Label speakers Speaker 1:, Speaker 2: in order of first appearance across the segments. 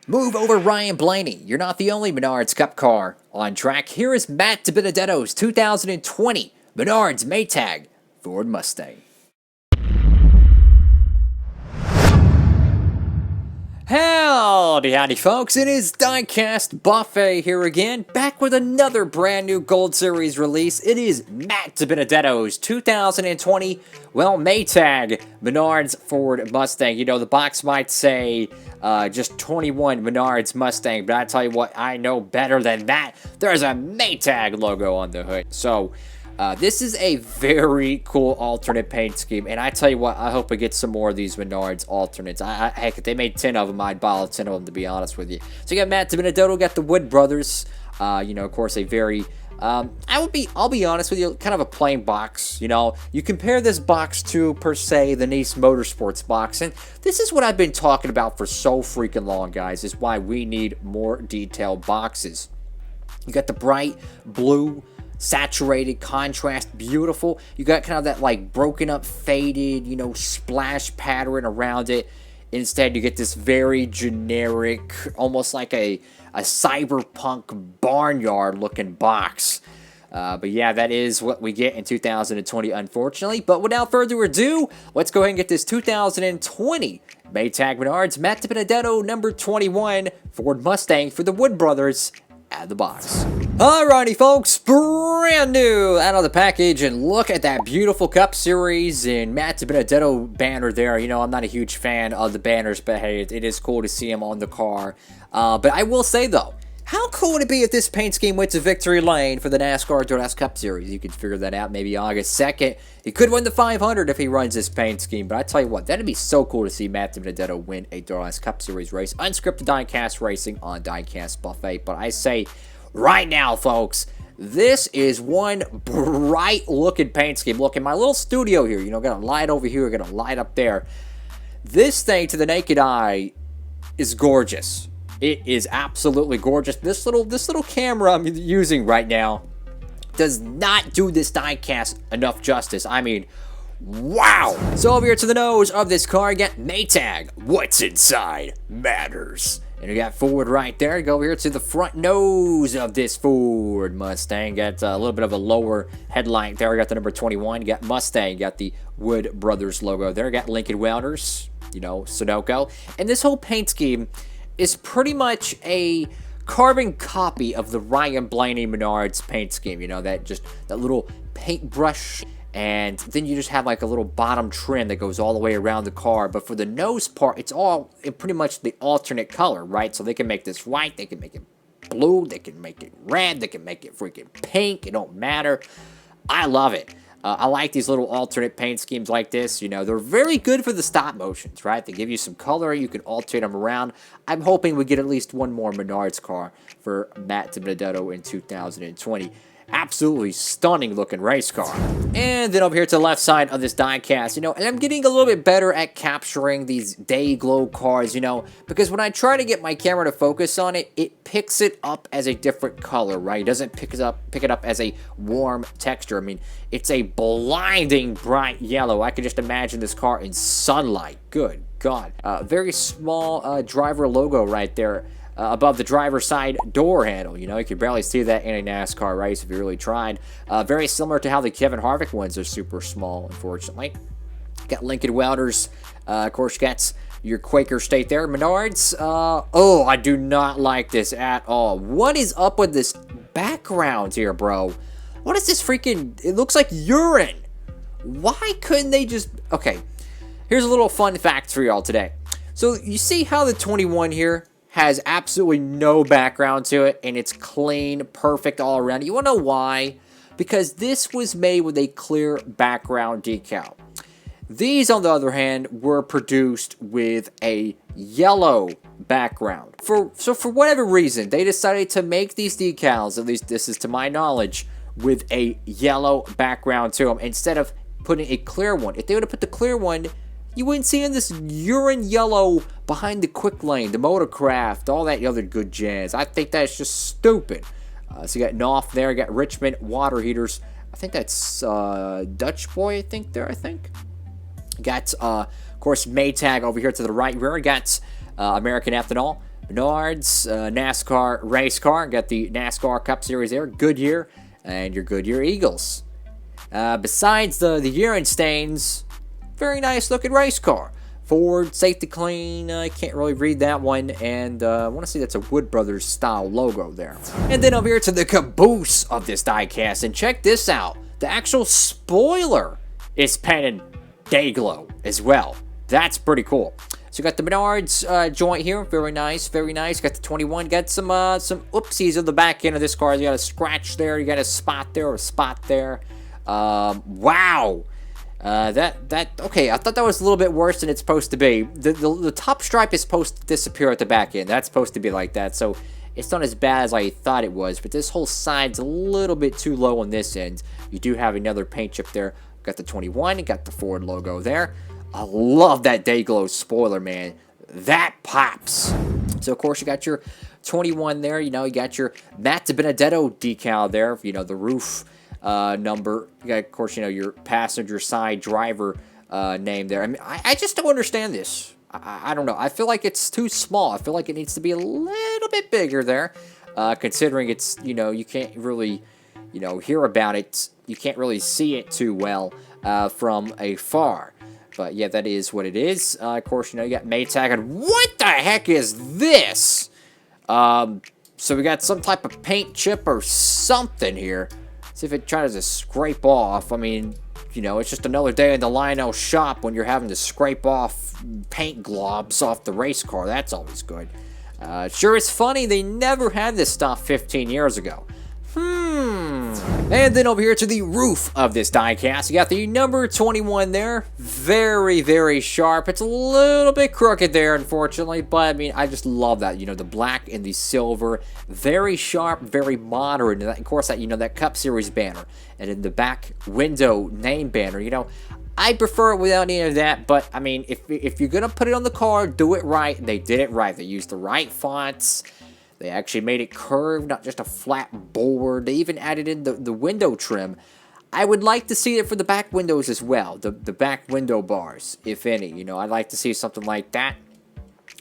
Speaker 1: Move over Ryan Blaney. You're not the only Menards Cup car on track. Here is Matt DiBenedetto's 2020 Menards Maytag Ford Mustang. Howdy folks, it is Diecastbuffet here again, back with another brand new Gold Series release. It is Matt DiBenedetto's 2020, Maytag Menards Ford Mustang. You know, the box might say just 21 Menards Mustang, but I tell you what, I know better than that. There's a Maytag logo on the hood. So, this is a very cool alternate paint scheme, and I tell you what, I hope we get some more of these Menards alternates. Heck, if they made 10 of them, I'd buy all 10 of them, to be honest with you. So you got Matt DiBenedetto, got the Wood Brothers, you know, of course, a very, I'll be honest with you, kind of a plain box, you know. You compare this box to, per se, the Nice Motorsports box, and this is what I've been talking about for so freaking long, guys, is why we need more detailed boxes. You got the bright blue, saturated contrast, beautiful. You got kind of that like broken up, faded, you know, splash pattern around it. Instead, you get this very generic, almost like a cyberpunk barnyard looking box. But yeah, that is what we get in 2020, unfortunately. But without further ado, let's go ahead and get this 2020 Maytag Menards Matt DiBenedetto number 21 Ford Mustang for the Wood Brothers out of the box. Alrighty folks, brand new out of the package, and look at that beautiful Cup Series and Matt DiBenedetto banner there. You know, I'm not a huge fan of the banners, but hey, it is cool to see him on the car. But I will say though, how cool would it be if this paint scheme went to victory lane for the NASCAR DURALAST Cup Series? You could figure that out maybe August 2nd. He could win the 500 if he runs this paint scheme, but I tell you what, that'd be so cool to see Matt DiBenedetto win a DURALAST Cup Series race. Unscripted diecast racing on Diecastbuffet. But I say right now, folks, this is one bright looking paint scheme. Look, in my little studio here, you know, got a light over here, got a light up there. This thing, to the naked eye, is gorgeous. It is absolutely gorgeous. This little camera I'm using right now does not do this diecast enough justice. I mean, wow! So over here to the nose of this car, you got Maytag. What's inside matters. And you got Ford right there. Go over here to the front nose of this Ford Mustang. Got a little bit of a lower headlight there. You got the number 21. You got Mustang. You got the Wood Brothers logo there. You got Lincoln Welders, you know, Sunoco. And this whole paint scheme is pretty much a carbon copy of the Ryan Blaney Menards paint scheme. You know, that little paintbrush, and then you just have like a little bottom trim that goes all the way around the car. But for the nose part, it's all pretty much the alternate color, right? So they can make this white, they can make it blue, they can make it red, they can make it freaking pink. It don't matter. I love it. I like these little alternate paint schemes like this. You know, they're very good for the stop motions, right? They give you some color. You can alternate them around. I'm hoping we get at least one more Menards car for Matt DiBenedetto in 2020. Absolutely stunning looking race car. And then over here to the left side of this diecast, you know, and I'm getting a little bit better at capturing these day glow cars, you know, because when I try to get my camera to focus on it, it picks it up as a different color, right? It doesn't pick it up as a warm texture. I mean, it's a blinding bright yellow. I can just imagine this car in sunlight. Good God. Very small driver logo right there. Above the driver's side door handle. You know, you can barely see that in a NASCAR race if you really tried. Very similar to how the Kevin Harvick ones are super small, unfortunately. Got Lincoln Welders. Of course, you got your Quaker State there. Menards. Oh, I do not like this at all. What is up with this background here, bro? What is this freaking... It looks like urine. Why couldn't they just... Okay, here's a little fun fact for y'all today. So, you see how the 21 here has absolutely no background to it, and it's clean, perfect all around. You want to know why? Because this was made with a clear background decal. These, on the other hand, were produced with a yellow background. So for whatever reason, they decided to make these decals, at least this is to my knowledge, with a yellow background to them, instead of putting a clear one. If they would have put the clear one, you wouldn't see in this urine yellow behind the quick lane, the Motorcraft, all that other good jazz. I think that's just stupid. So you got Knopf there, you got Richmond water heaters. I think that's Dutch Boy, I think. Got, of course, Maytag over here to the right rear. Got American Ethanol. Menards, NASCAR race car. Got the NASCAR Cup Series there. Goodyear, and your Goodyear Eagles. Besides the urine stains, very nice looking race car. Ford, safety clean, I can't really read that one, and I want to see that's a Wood Brothers style logo there. And then over here to the caboose of this diecast, and check this out. The actual spoiler is painted Dayglow as well. That's pretty cool. So you got the Menards joint here, very nice, very nice. Got the 21, got some oopsies on the back end of this car. You got a scratch there, you got a spot there, or a spot there. Wow. Okay, I thought that was a little bit worse than it's supposed to be. The top stripe is supposed to disappear at the back end. That's supposed to be like that, so it's not as bad as I thought it was, but this whole side's a little bit too low on this end. You do have another paint chip there. Got the 21, got the Ford logo there. I love that Dayglow spoiler, man. That pops. So, of course, you got your 21 there. You know, you got your Matt DiBenedetto decal there. You know, the roof number. You got, of course, you know, your passenger side driver name there. I mean, I just don't understand this. I don't know. I feel like it's too small. I feel like it needs to be a little bit bigger there, considering it's, you know, you can't really, you know, hear about it. You can't really see it too well from afar. But yeah, that is what it is. Of course, you know, you got Maytag, and what the heck is this? So we got some type of paint chip or something here. See if it tries to scrape off. I mean, you know, it's just another day in the Lionel shop when you're having to scrape off paint globs off the race car. That's always good. Sure, it's funny they never had this stuff 15 years ago. And then over here to the roof of this diecast, you got the number 21 there. Very, very sharp. It's a little bit crooked there, unfortunately, but I mean, I just love that. You know, the black and the silver, very sharp, very modern. And that, of course, that, you know, that Cup Series banner, and in the back window name banner. You know, I prefer it without any of that, but I mean, if you're gonna put it on the car, do it right. They did it right. They used the right fonts. They actually made it curved, not just a flat board. They even added in the window trim. I would like to see it for the back windows as well, the back window bars, if any. You know, I'd like to see something like that.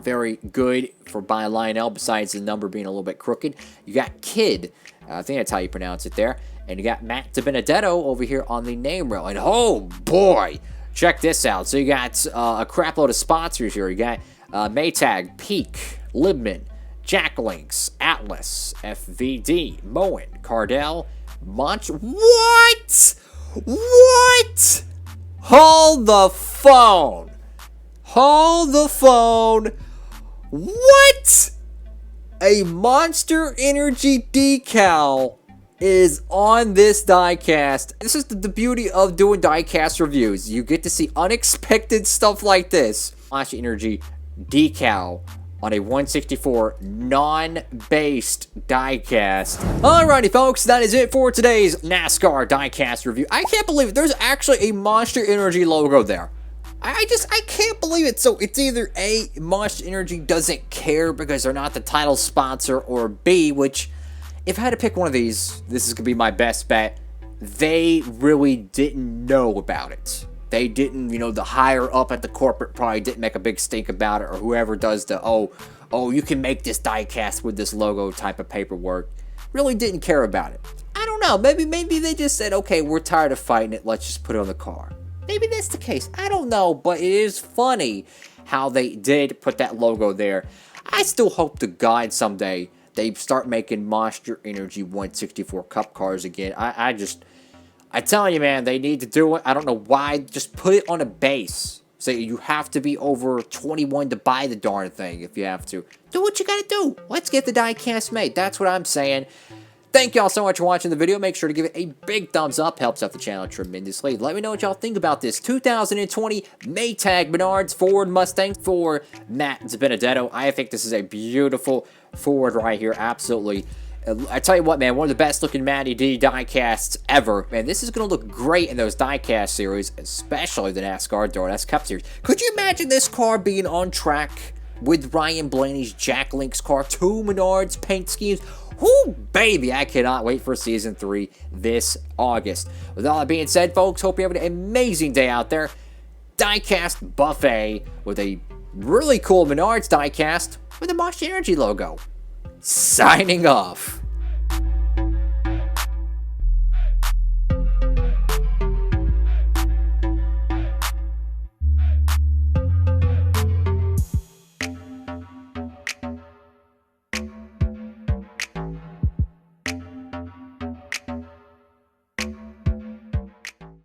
Speaker 1: Very good for by Lionel, besides the number being a little bit crooked. You got Kid, I think that's how you pronounce it there. And you got Matt DiBenedetto over here on the name rail. And oh boy, check this out. So you got a crap load of sponsors here. You got Maytag, Peak, Libman, Jacklinks, Atlas, FVD, Moen, Cardell, Munch. What? What? Hold the phone. Hold the phone. What? A Monster Energy decal is on this diecast. This is the beauty of doing diecast reviews. You get to see unexpected stuff like this. Monster Energy decal on a 164 non-based diecast. Alrighty folks, that is it for today's NASCAR diecast review. I can't believe it. There's actually a Monster Energy logo there. I can't believe it. So it's either A, Monster Energy doesn't care because they're not the title sponsor, or B, which, if I had to pick one of these, this is going to be my best bet, they really didn't know about it. They didn't, you know, the higher up at the corporate probably didn't make a big stink about it, or whoever does the, oh, you can make this diecast with this logo type of paperwork, really didn't care about it. I don't know, maybe they just said, okay, we're tired of fighting it, let's just put it on the car. Maybe that's the case, I don't know, but it is funny how they did put that logo there. I still hope to God someday they start making Monster Energy 164 Cup cars again. I tell you, man, they need to do it. I don't know why. Just put it on a base. Say you have to be over 21 to buy the darn thing if you have to. Do what you gotta do. Let's get the diecast made. That's what I'm saying. Thank y'all so much for watching the video. Make sure to give it a big thumbs up. Helps out the channel tremendously. Let me know what y'all think about this 2020 Maytag Menards Ford Mustang for Matt DiBenedetto. I think this is a beautiful Ford right here. Absolutely. I tell you what, man, one of the best looking Matty D diecasts ever. Man, this is going to look great in those diecast series, especially the NASCAR DURALAST Cup Series. Could you imagine this car being on track with Ryan Blaney's Jack Link's car? 2 Menards paint schemes. Whoo, baby, I cannot wait for Season 3 this August. With all that being said, folks, hope you have an amazing day out there. Diecast Buffet with a really cool Menards diecast. with the Monster Energy logo. Signing off.